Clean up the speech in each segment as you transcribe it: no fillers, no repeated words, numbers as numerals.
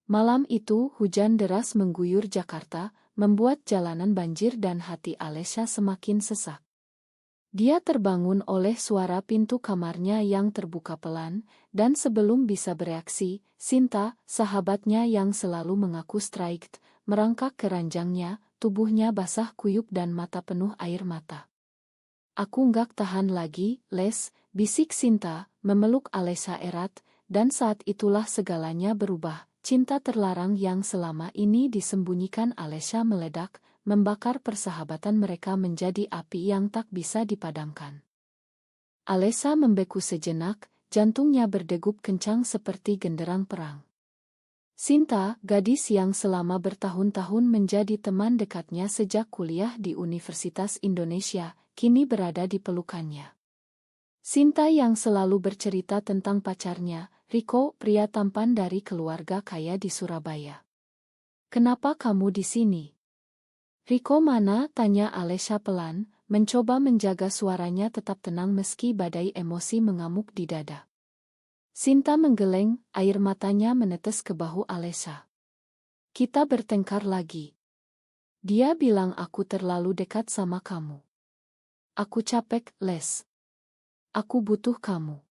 Malam itu hujan deras mengguyur Jakarta, membuat jalanan banjir dan hati Alesha semakin sesak. Dia terbangun oleh suara pintu kamarnya yang terbuka pelan, dan sebelum bisa bereaksi, Sinta, sahabatnya yang selalu mengaku strict, merangkak ke ranjangnya, tubuhnya basah kuyup dan mata penuh air mata. Aku nggak tahan lagi, Les, bisik Sinta, memeluk Alesha erat, dan saat itulah segalanya berubah. Cinta terlarang yang selama ini disembunyikan Alesha meledak, membakar persahabatan mereka menjadi api yang tak bisa dipadamkan. Alesha membeku sejenak, jantungnya berdegup kencang seperti genderang perang. Sinta, gadis yang selama bertahun-tahun menjadi teman dekatnya sejak kuliah di Universitas Indonesia, kini berada di pelukannya. Sinta yang selalu bercerita tentang pacarnya, Riko, pria tampan dari keluarga kaya di Surabaya. "Kenapa kamu di sini?" "Riko mana?" tanya Alesha pelan, mencoba menjaga suaranya tetap tenang meski badai emosi mengamuk di dada. Sinta menggeleng, air matanya menetes ke bahu Alesha. "Kita bertengkar lagi. Dia bilang aku terlalu dekat sama kamu. Aku capek, Les. Aku butuh kamu."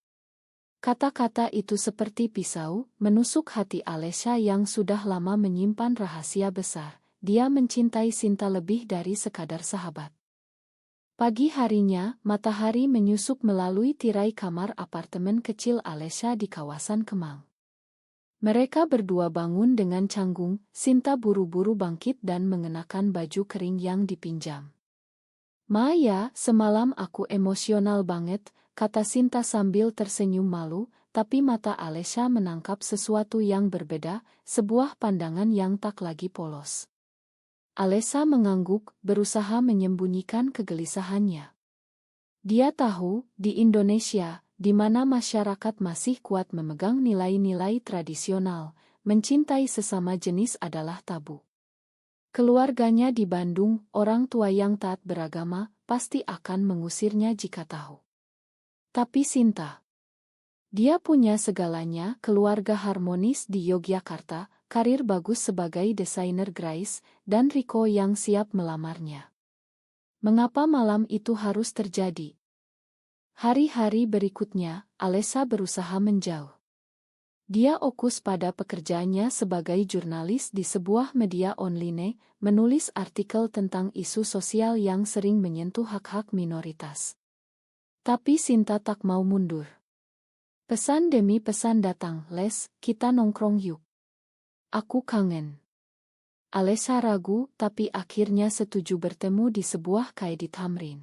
Kata-kata itu seperti pisau, menusuk hati Alesha yang sudah lama menyimpan rahasia besar. Dia mencintai Sinta lebih dari sekadar sahabat. Pagi harinya, matahari menyusup melalui tirai kamar apartemen kecil Alesha di kawasan Kemang. Mereka berdua bangun dengan canggung, Sinta buru-buru bangkit dan mengenakan baju kering yang dipinjam. "Maya, semalam aku emosional banget," kata Sinta sambil tersenyum malu, tapi mata Alesha menangkap sesuatu yang berbeda, sebuah pandangan yang tak lagi polos. Alesha mengangguk, berusaha menyembunyikan kegelisahannya. Dia tahu, di Indonesia, di mana masyarakat masih kuat memegang nilai-nilai tradisional, mencintai sesama jenis adalah tabu. Keluarganya di Bandung, orang tua yang taat beragama, pasti akan mengusirnya jika tahu. Tapi Sinta, dia punya segalanya, keluarga harmonis di Yogyakarta, karir bagus sebagai desainer grafis, dan Riko yang siap melamarnya. Mengapa malam itu harus terjadi? Hari-hari berikutnya, Alesha berusaha menjauh. Dia fokus pada pekerjaannya sebagai jurnalis di sebuah media online, menulis artikel tentang isu sosial yang sering menyentuh hak-hak minoritas. Tapi Sinta tak mau mundur. Pesan demi pesan datang, "Les, kita nongkrong yuk. Aku kangen." Alesha ragu, tapi akhirnya setuju bertemu di sebuah cafe di Tamrin.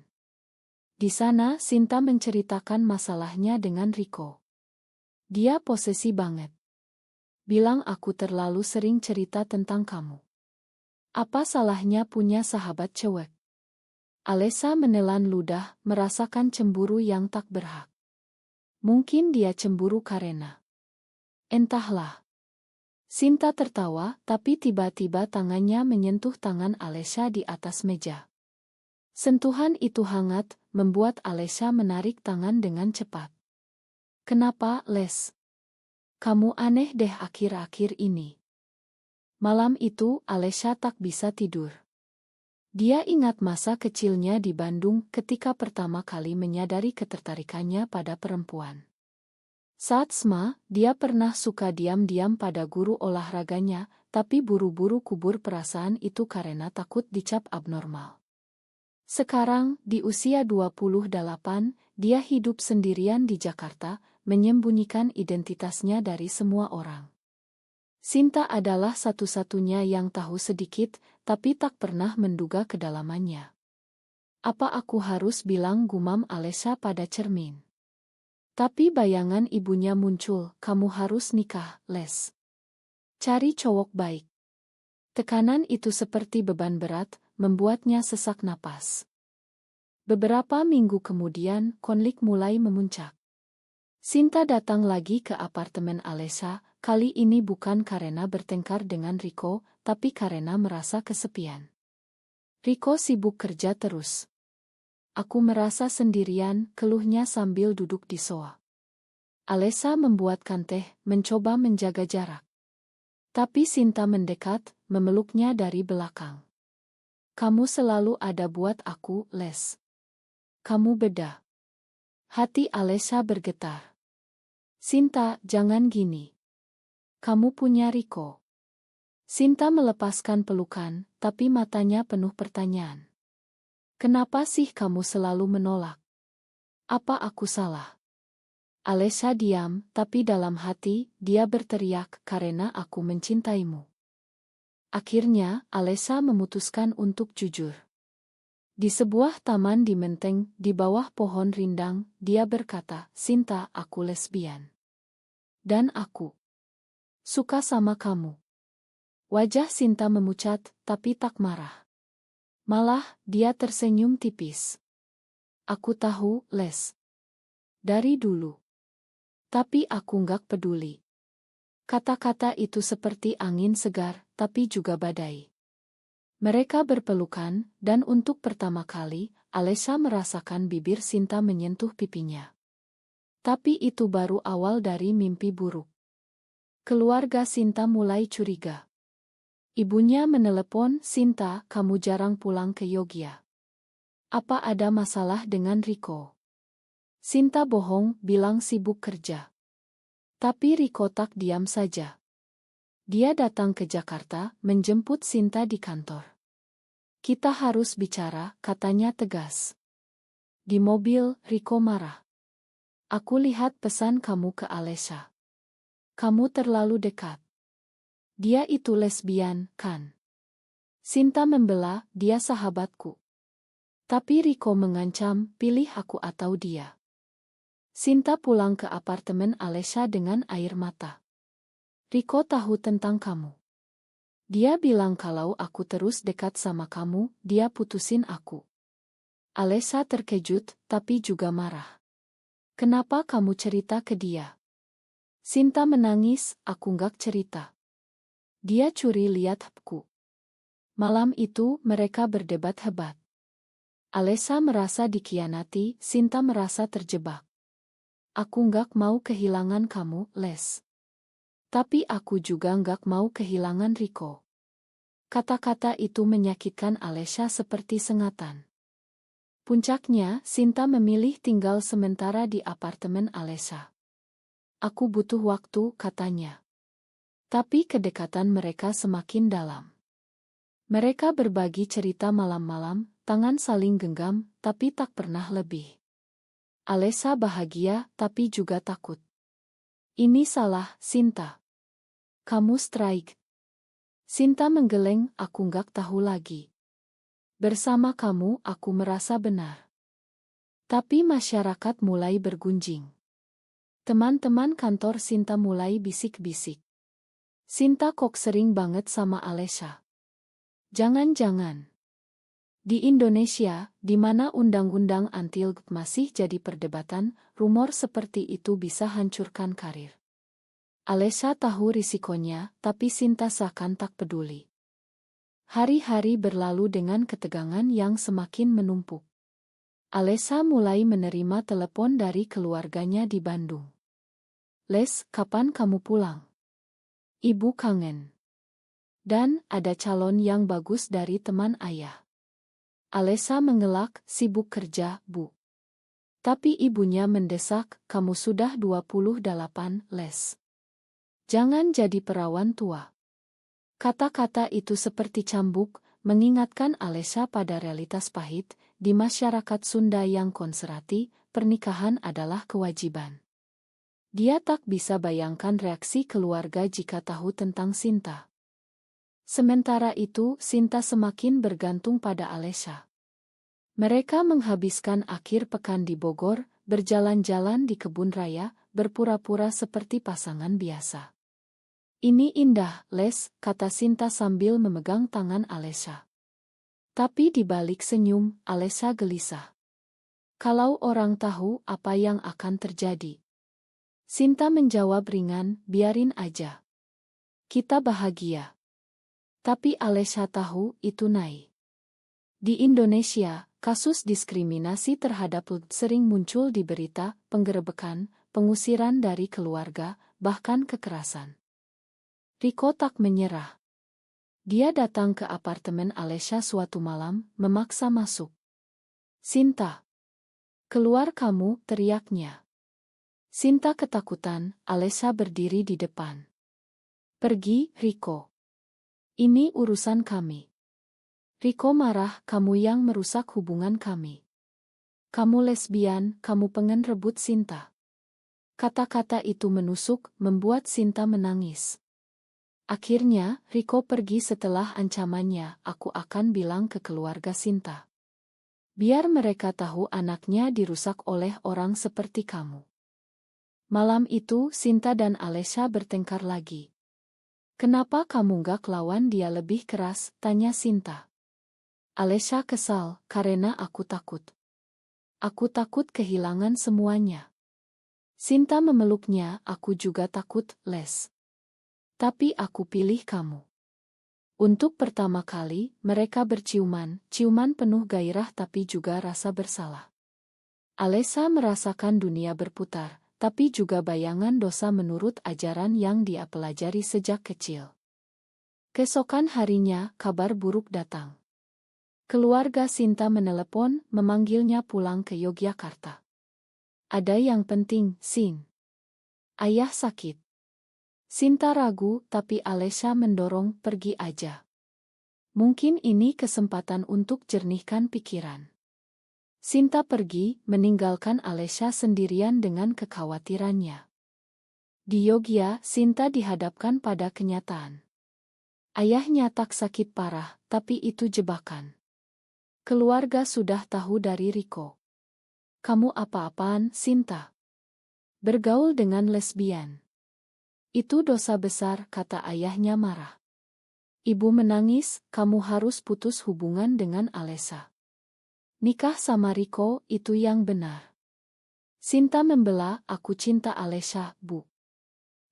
Di sana, Sinta menceritakan masalahnya dengan Riko. "Dia posesi banget. Bilang aku terlalu sering cerita tentang kamu. Apa salahnya punya sahabat cewek?" Alesha menelan ludah, merasakan cemburu yang tak berhak. Mungkin dia cemburu karena... Entahlah. Sinta tertawa, tapi tiba-tiba tangannya menyentuh tangan Alesha di atas meja. Sentuhan itu hangat, membuat Alesha menarik tangan dengan cepat. "Kenapa, Les? Kamu aneh deh akhir-akhir ini." Malam itu, Alesha tak bisa tidur. Dia ingat masa kecilnya di Bandung ketika pertama kali menyadari ketertarikannya pada perempuan. Saat SMA, dia pernah suka diam-diam pada guru olahraganya, tapi buru-buru kubur perasaan itu karena takut dicap abnormal. Sekarang, di usia 28, dia hidup sendirian di Jakarta, menyembunyikan identitasnya dari semua orang. Sinta adalah satu-satunya yang tahu sedikit, tapi tak pernah menduga kedalamannya. "Apa aku harus bilang?" gumam Alesha pada cermin. Tapi bayangan ibunya muncul, "Kamu harus nikah, Les. Cari cowok baik." Tekanan itu seperti beban berat, membuatnya sesak napas. Beberapa minggu kemudian, konflik mulai memuncak. Sinta datang lagi ke apartemen Alesha, kali ini bukan karena bertengkar dengan Riko, tapi karena merasa kesepian. "Riko sibuk kerja terus. Aku merasa sendirian," keluhnya sambil duduk di sofa. Alesha membuatkan teh, mencoba menjaga jarak. Tapi Sinta mendekat, memeluknya dari belakang. Kamu selalu ada buat aku, Les. Kamu beda. Hati Alesha bergetar. Sinta, jangan gini. Kamu punya Rico. Sinta melepaskan pelukan, tapi matanya penuh pertanyaan. Kenapa sih kamu selalu menolak? Apa aku salah? Alesha diam, tapi dalam hati, dia berteriak karena aku mencintaimu. Akhirnya, Alesha memutuskan untuk jujur. Di sebuah taman di Menteng, di bawah pohon rindang, dia berkata, Sinta, aku lesbian. Dan aku suka sama kamu. Wajah Sinta memucat, tapi tak marah. Malah, dia tersenyum tipis. Aku tahu, Les. Dari dulu. Tapi aku nggak peduli. Kata-kata itu seperti angin segar, tapi juga badai. Mereka berpelukan, dan untuk pertama kali, Alesha merasakan bibir Sinta menyentuh pipinya. Tapi itu baru awal dari mimpi buruk. Keluarga Sinta mulai curiga. Ibunya menelepon, Sinta, kamu jarang pulang ke Yogyakarta. Apa ada masalah dengan Rico? Sinta bohong, bilang sibuk kerja. Tapi Rico tak diam saja. Dia datang ke Jakarta, menjemput Sinta di kantor. Kita harus bicara, katanya tegas. Di mobil, Rico marah. Aku lihat pesan kamu ke Alesha. Kamu terlalu dekat. Dia itu lesbian, kan? Sinta membela, dia sahabatku. Tapi Rico mengancam, pilih aku atau dia. Sinta pulang ke apartemen Alesha dengan air mata. Rico tahu tentang kamu. Dia bilang kalau aku terus dekat sama kamu, dia putusin aku. Alesha terkejut, tapi juga marah. Kenapa kamu cerita ke dia? Sinta menangis, aku nggak cerita. Dia curi lihat aku. Malam itu, mereka berdebat hebat. Alesha merasa dikhianati, Sinta merasa terjebak. Aku nggak mau kehilangan kamu, Les. Tapi aku juga nggak mau kehilangan Rico. Kata-kata itu menyakitkan Alesha seperti sengatan. Puncaknya, Sinta memilih tinggal sementara di apartemen Alesha. Aku butuh waktu, katanya. Tapi kedekatan mereka semakin dalam. Mereka berbagi cerita malam-malam, tangan saling genggam, tapi tak pernah lebih. Alesha bahagia, tapi juga takut. Ini salah, Sinta. Kamu strike. Sinta menggeleng, aku nggak tahu lagi. Bersama kamu, aku merasa benar. Tapi masyarakat mulai bergunjing. Teman-teman kantor Sinta mulai bisik-bisik. Sinta kok sering banget sama Alesha. Jangan-jangan. Di Indonesia, di mana undang-undang anti-LGBT masih jadi perdebatan, rumor seperti itu bisa hancurkan karir. Alesha tahu risikonya, tapi Sinta seakan tak peduli. Hari-hari berlalu dengan ketegangan yang semakin menumpuk. Alesha mulai menerima telepon dari keluarganya di Bandung. Les, kapan kamu pulang? Ibu kangen. Dan ada calon yang bagus dari teman ayah. Alesha mengelak, sibuk kerja, Bu. Tapi ibunya mendesak, kamu sudah 28, Les. Jangan jadi perawan tua. Kata-kata itu seperti cambuk, mengingatkan Alesha pada realitas pahit, di masyarakat Sunda yang konservatif, pernikahan adalah kewajiban. Dia tak bisa bayangkan reaksi keluarga jika tahu tentang Sinta. Sementara itu, Sinta semakin bergantung pada Alesha. Mereka menghabiskan akhir pekan di Bogor, berjalan-jalan di kebun raya, berpura-pura seperti pasangan biasa. Ini indah, Les, kata Sinta sambil memegang tangan Alesha. Tapi di balik senyum, Alesha gelisah. Kalau orang tahu apa yang akan terjadi. Sinta menjawab ringan, biarin aja. Kita bahagia. Tapi Alesha tahu itu naif. Di Indonesia, kasus diskriminasi terhadap LGBT sering muncul di berita, penggerebekan, pengusiran dari keluarga, bahkan kekerasan. Riko tak menyerah. Dia datang ke apartemen Alesha suatu malam, memaksa masuk. "Sinta, keluar kamu," teriaknya. Sinta ketakutan, Alesha berdiri di depan. "Pergi, Riko. Ini urusan kami." Riko marah, "Kamu yang merusak hubungan kami. Kamu lesbian, kamu pengen rebut Sinta." Kata-kata itu menusuk, membuat Sinta menangis. Akhirnya, Riko pergi setelah ancamannya, "Aku akan bilang ke keluarga Sinta. Biar mereka tahu anaknya dirusak oleh orang seperti kamu." Malam itu, Sinta dan Alesha bertengkar lagi. "Kenapa kamu gak lawan dia lebih keras?" tanya Sinta. Alesha kesal, "Karena aku takut. Aku takut kehilangan semuanya." Sinta memeluknya, "Aku juga takut, Les. Tapi aku pilih kamu." Untuk pertama kali, mereka berciuman, ciuman penuh gairah tapi juga rasa bersalah. Alesha merasakan dunia berputar, tapi juga bayangan dosa menurut ajaran yang dia pelajari sejak kecil. Keesokan harinya, kabar buruk datang. Keluarga Sinta menelepon, memanggilnya pulang ke Yogyakarta. "Ada yang penting, Sin. Ayah sakit." Sinta ragu, tapi Alesha mendorong, "Pergi aja. Mungkin ini kesempatan untuk jernihkan pikiran." Sinta pergi, meninggalkan Alesha sendirian dengan kekhawatirannya. Di Yogya, Sinta dihadapkan pada kenyataan. Ayahnya tak sakit parah, tapi itu jebakan. Keluarga sudah tahu dari Riko. "Kamu apa-apaan, Sinta? Bergaul dengan lesbian. Itu dosa besar," kata ayahnya marah. Ibu menangis, "Kamu harus putus hubungan dengan Alesha. Nikah sama Riko, itu yang benar." Sinta membela, "Aku cinta Alesha, Bu."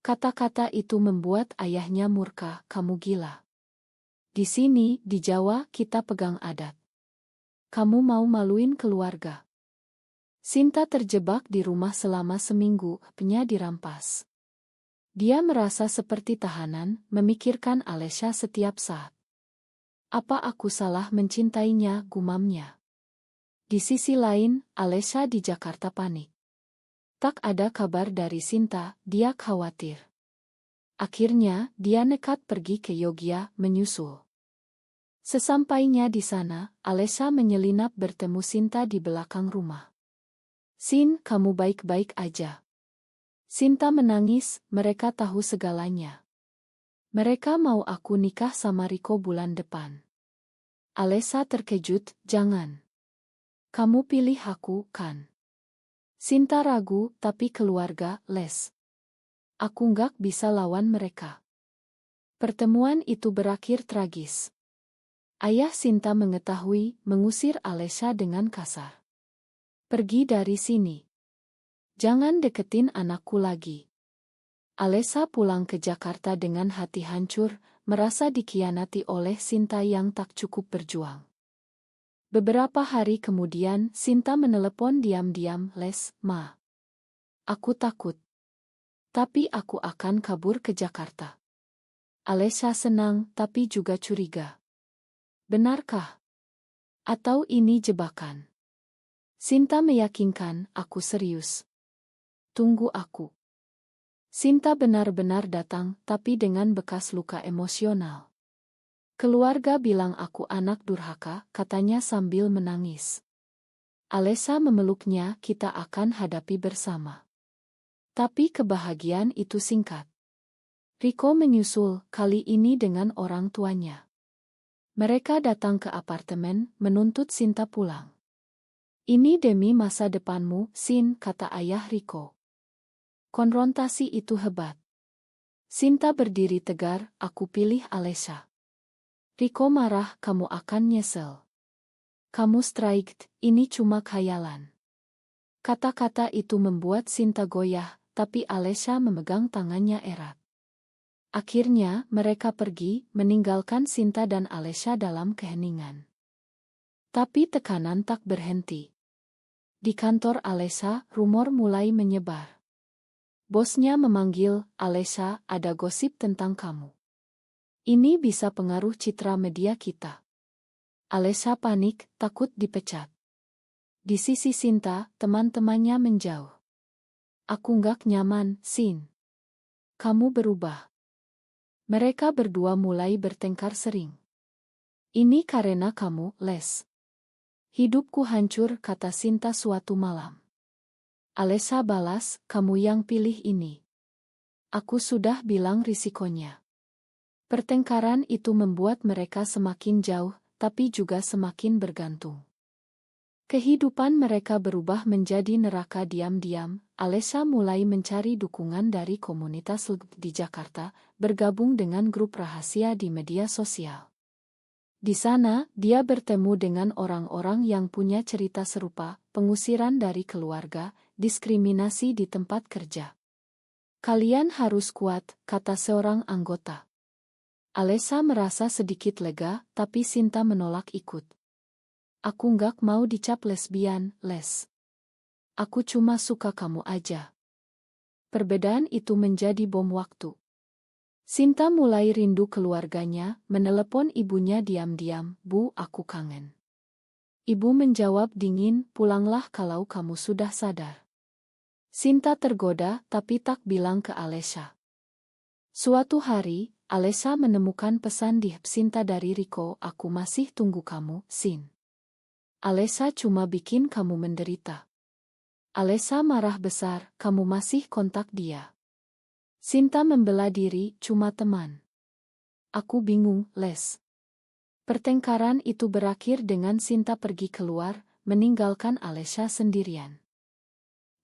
Kata-kata itu membuat ayahnya murka, "Kamu gila. Di sini, di Jawa, kita pegang adat. Kamu mau maluin keluarga." Sinta terjebak di rumah selama seminggu, hp-nya dirampas. Dia merasa seperti tahanan, memikirkan Alesha setiap saat. "Apa aku salah mencintainya?" gumamnya. Di sisi lain, Alesha di Jakarta panik. Tak ada kabar dari Sinta, dia khawatir. Akhirnya, dia nekat pergi ke Yogya, menyusul. Sesampainya di sana, Alesha menyelinap bertemu Sinta di belakang rumah. "Sin, kamu baik-baik aja?" Sinta menangis, "Mereka tahu segalanya. Mereka mau aku nikah sama Riko bulan depan." Alesha terkejut, "Jangan. Kamu pilih aku, kan?" Sinta ragu, "Tapi keluarga, Les. Aku nggak bisa lawan mereka." Pertemuan itu berakhir tragis. Ayah Sinta mengetahui, mengusir Alesha dengan kasar. "Pergi dari sini. Jangan deketin anakku lagi." Alesha pulang ke Jakarta dengan hati hancur, merasa dikhianati oleh Sinta yang tak cukup berjuang. Beberapa hari kemudian, Sinta menelepon diam-diam, "Les, Ma. Aku takut. Tapi aku akan kabur ke Jakarta." Alesha senang, tapi juga curiga. "Benarkah? Atau ini jebakan?" Sinta meyakinkan, "Aku serius. Tunggu aku." Sinta benar-benar datang, tapi dengan bekas luka emosional. "Keluarga bilang aku anak durhaka," katanya sambil menangis. Alesha memeluknya, "Kita akan hadapi bersama." Tapi kebahagiaan itu singkat. Riko menyusul, kali ini dengan orang tuanya. Mereka datang ke apartemen, menuntut Sinta pulang. "Ini demi masa depanmu, Sin," kata ayah Riko. Konfrontasi itu hebat. Sinta berdiri tegar, "Aku pilih Alesha." Riko marah, "Kamu akan nyesel. Kamu striked, ini cuma khayalan." Kata-kata itu membuat Sinta goyah, tapi Alesha memegang tangannya erat. Akhirnya, mereka pergi, meninggalkan Sinta dan Alesha dalam keheningan. Tapi tekanan tak berhenti. Di kantor Alesha, rumor mulai menyebar. Bosnya memanggil, "Alesha, ada gosip tentang kamu." Ini bisa pengaruh citra media kita. Alesha panik, takut dipecat. Di sisi Sinta, teman-temannya menjauh. Aku nggak nyaman, Sin. Kamu berubah. Mereka berdua mulai bertengkar sering. Ini karena kamu, Les. Hidupku hancur, kata Sinta suatu malam. Alesha balas, kamu yang pilih ini. Aku sudah bilang risikonya. Pertengkaran itu membuat mereka semakin jauh, tapi juga semakin bergantung. Kehidupan mereka berubah menjadi neraka diam-diam. Alesha mulai mencari dukungan dari komunitas di Jakarta, bergabung dengan grup rahasia di media sosial. Di sana, dia bertemu dengan orang-orang yang punya cerita serupa, pengusiran dari keluarga, diskriminasi di tempat kerja. Kalian harus kuat, kata seorang anggota. Alesha merasa sedikit lega, tapi Sinta menolak ikut. Aku nggak mau dicap lesbian, Les. Aku cuma suka kamu aja. Perbedaan itu menjadi bom waktu. Sinta mulai rindu keluarganya, menelepon ibunya diam-diam, Bu, aku kangen. Ibu menjawab dingin, pulanglah kalau kamu sudah sadar. Sinta tergoda, tapi tak bilang ke Alesha. Suatu hari, Alesha menemukan pesan di HP Sinta dari Riko, aku masih tunggu kamu, Sin. Alesha cuma bikin kamu menderita. Alesha marah besar, kamu masih kontak dia. Sinta membela diri, cuma teman. Aku bingung, Les. Pertengkaran itu berakhir dengan Sinta pergi keluar, meninggalkan Alesha sendirian.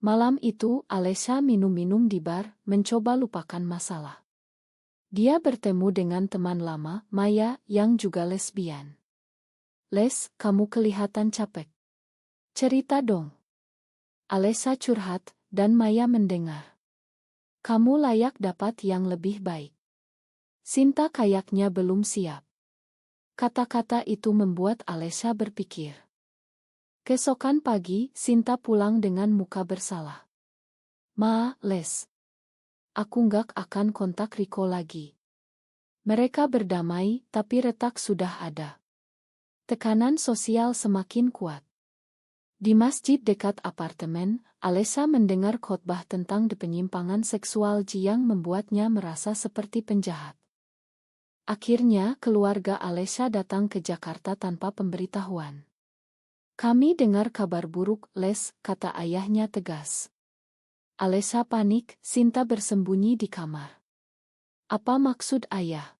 Malam itu, Alesha minum-minum di bar, mencoba lupakan masalah. Dia bertemu dengan teman lama, Maya, yang juga lesbian. Les, kamu kelihatan capek. Cerita dong. Alesha curhat, dan Maya mendengar. Kamu layak dapat yang lebih baik. Sinta kayaknya belum siap. Kata-kata itu membuat Alesha berpikir. Keesokan pagi, Sinta pulang dengan muka bersalah. Ma, Les. Aku nggak akan kontak Riko lagi. Mereka berdamai, tapi retak sudah ada. Tekanan sosial semakin kuat. Di masjid dekat apartemen, Alesha mendengar khotbah tentang penyimpangan seksual yang membuatnya merasa seperti penjahat. Akhirnya, keluarga Alesha datang ke Jakarta tanpa pemberitahuan. Kami dengar kabar buruk, Les, kata ayahnya tegas. Alesha panik, Sinta bersembunyi di kamar. Apa maksud ayah?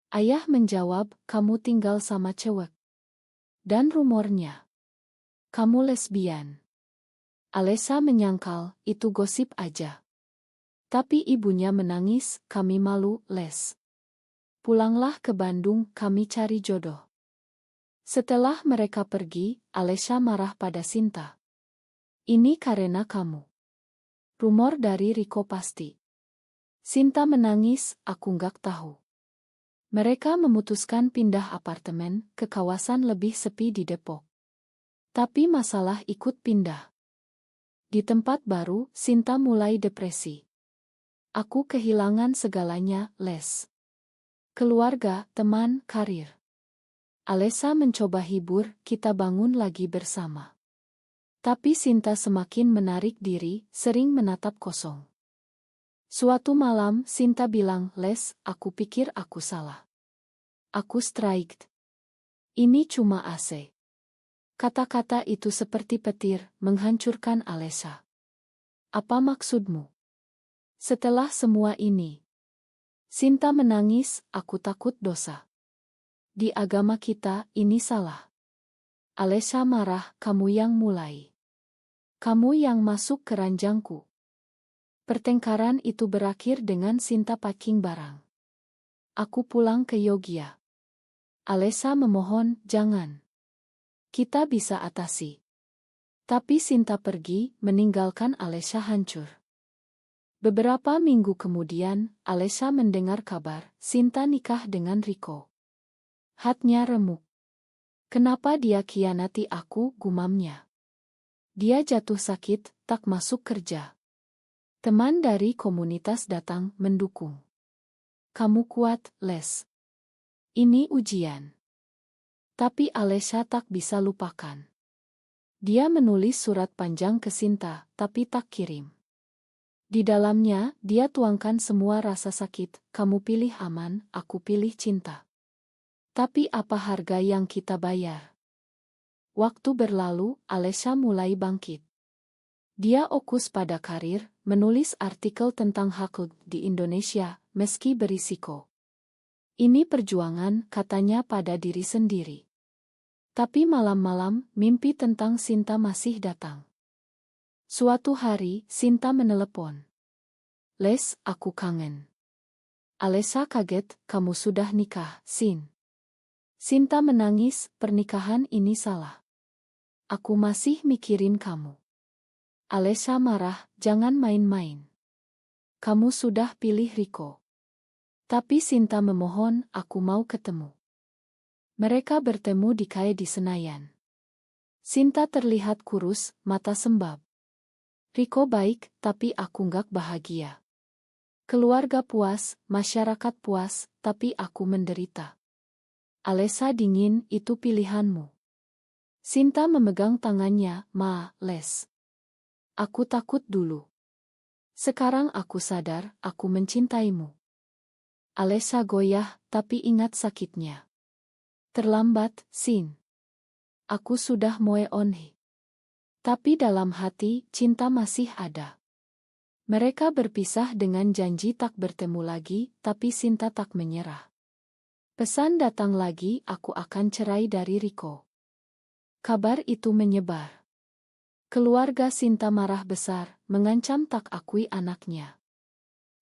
Ayah menjawab, kamu tinggal sama cewek. Dan rumornya, kamu lesbian. Alesha menyangkal, itu gosip aja. Tapi ibunya menangis, kami malu, Les. Pulanglah ke Bandung, kami cari jodoh. Setelah mereka pergi, Alesha marah pada Sinta. Ini karena kamu. Rumor dari Riko pasti. Sinta menangis, aku nggak tahu. Mereka memutuskan pindah apartemen ke kawasan lebih sepi di Depok. Tapi masalah ikut pindah. Di tempat baru, Sinta mulai depresi. Aku kehilangan segalanya, Les. Keluarga, teman, karir. Alesha mencoba hibur, kita bangun lagi bersama. Tapi Sinta semakin menarik diri, sering menatap kosong. Suatu malam, Sinta bilang, Les, aku pikir aku salah. Aku striked. Ini cuma AC. Kata-kata itu seperti petir, menghancurkan Alesha. Apa maksudmu? Setelah semua ini, Sinta menangis, aku takut dosa. Di agama kita, ini salah. Alesha marah, kamu yang mulai. Kamu yang masuk ke ranjangku. Pertengkaran itu berakhir dengan Sinta packing barang. Aku pulang ke Yogyakarta. Alesha memohon, jangan. Kita bisa atasi. Tapi Sinta pergi, meninggalkan Alesha hancur. Beberapa minggu kemudian, Alesha mendengar kabar, Sinta nikah dengan Riko. Hatinya remuk. Kenapa dia khianati aku, gumamnya. Dia jatuh sakit, tak masuk kerja. Teman dari komunitas datang mendukung. Kamu kuat, Les. Ini ujian. Tapi Alesha tak bisa lupakan. Dia menulis surat panjang ke Sinta, tapi tak kirim. Di dalamnya, dia tuangkan semua rasa sakit, kamu pilih aman, aku pilih cinta. Tapi apa harga yang kita bayar? Waktu berlalu, Alesha mulai bangkit. Dia fokus pada karir, menulis artikel tentang hak di Indonesia, meski berisiko. Ini perjuangan, katanya pada diri sendiri. Tapi malam-malam, mimpi tentang Sinta masih datang. Suatu hari, Sinta menelepon. Les, aku kangen. Alesha kaget, kamu sudah nikah, Sin. Sinta menangis, pernikahan ini salah. Aku masih mikirin kamu. Alesha marah, jangan main-main. Kamu sudah pilih Riko. Tapi Sinta memohon, aku mau ketemu. Mereka bertemu di kai di Senayan. Sinta terlihat kurus, mata sembab. Riko baik, tapi aku nggak bahagia. Keluarga puas, masyarakat puas, tapi aku menderita. Alesha dingin, itu pilihanmu. Sinta memegang tangannya, Les. Aku takut dulu. Sekarang aku sadar, aku mencintaimu. Alesha goyah, tapi ingat sakitnya. Terlambat, Sin. Aku sudah moe onhi. Tapi dalam hati, cinta masih ada. Mereka berpisah dengan janji tak bertemu lagi, tapi Sinta tak menyerah. Pesan datang lagi, aku akan cerai dari Riko. Kabar itu menyebar. Keluarga Sinta marah besar, mengancam tak akui anaknya.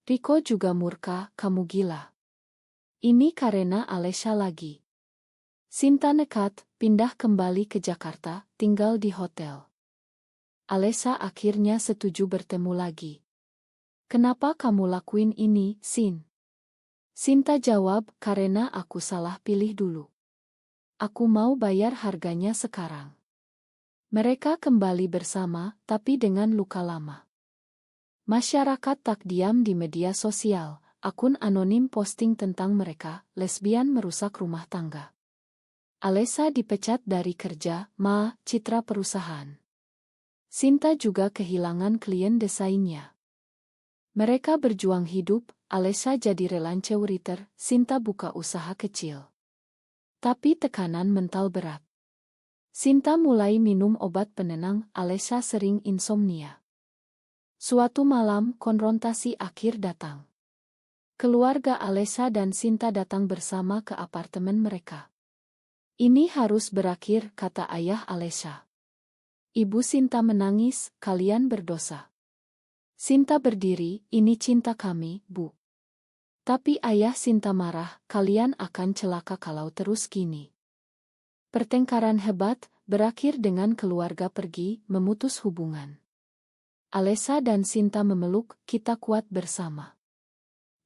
Riko juga murka, kamu gila. Ini karena Alesha lagi. Sinta nekat, pindah kembali ke Jakarta, tinggal di hotel. Alesha akhirnya setuju bertemu lagi. Kenapa kamu lakuin ini, Sin? Sinta jawab, karena aku salah pilih dulu. Aku mau bayar harganya sekarang. Mereka kembali bersama, tapi dengan luka lama. Masyarakat tak diam di media sosial, akun anonim posting tentang mereka, lesbian merusak rumah tangga. Alesha dipecat dari kerja, citra perusahaan. Sinta juga kehilangan klien desainnya. Mereka berjuang hidup, Alesha jadi relance writer, Sinta buka usaha kecil. Tapi tekanan mental berat. Sinta mulai minum obat penenang, Alesha sering insomnia. Suatu malam, konfrontasi akhir datang. Keluarga Alesha dan Sinta datang bersama ke apartemen mereka. Ini harus berakhir, kata ayah Alesha. Ibu Sinta menangis, kalian berdosa. Sinta berdiri, ini cinta kami, Bu. Tapi ayah Sinta marah, kalian akan celaka kalau terus gini. Pertengkaran hebat, berakhir dengan keluarga pergi, memutus hubungan. Alesha dan Sinta memeluk, kita kuat bersama.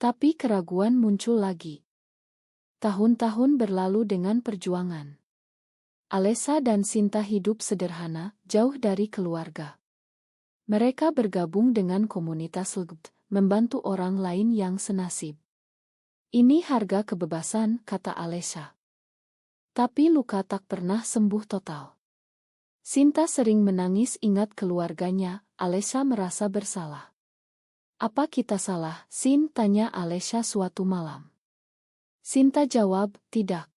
Tapi keraguan muncul lagi. Tahun-tahun berlalu dengan perjuangan. Alesha dan Sinta hidup sederhana, jauh dari keluarga. Mereka bergabung dengan komunitas LGBT, membantu orang lain yang senasib. Ini harga kebebasan, kata Alesha. Tapi luka tak pernah sembuh total. Sinta sering menangis ingat keluarganya, Alesha merasa bersalah. Apa kita salah, Sin? Tanya Alesha suatu malam. Sinta jawab, tidak.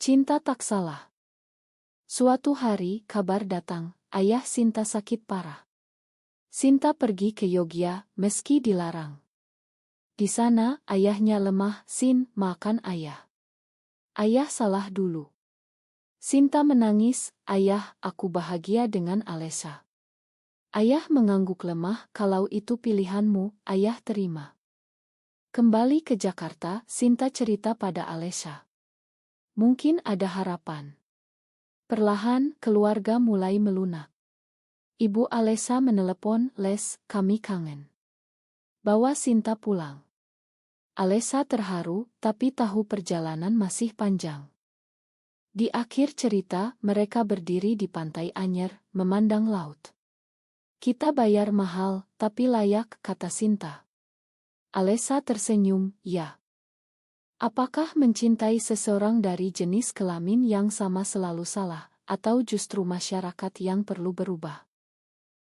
Cinta tak salah. Suatu hari, kabar datang, ayah Sinta sakit parah. Sinta pergi ke Yogyakarta, meski dilarang. Di sana, ayahnya lemah, Sin, makan ayah. Ayah salah dulu. Sinta menangis, ayah, aku bahagia dengan Alesha. Ayah mengangguk lemah, kalau itu pilihanmu, ayah terima. Kembali ke Jakarta, Sinta cerita pada Alesha. Mungkin ada harapan. Perlahan, keluarga mulai melunak. Ibu Alesha menelepon, Les, kami kangen. Bawa Sinta pulang. Alesha terharu, tapi tahu perjalanan masih panjang. Di akhir cerita, mereka berdiri di pantai Anyer, memandang laut. Kita bayar mahal, tapi layak, kata Sinta. Alesha tersenyum, ya. Apakah mencintai seseorang dari jenis kelamin yang sama selalu salah, atau justru masyarakat yang perlu berubah?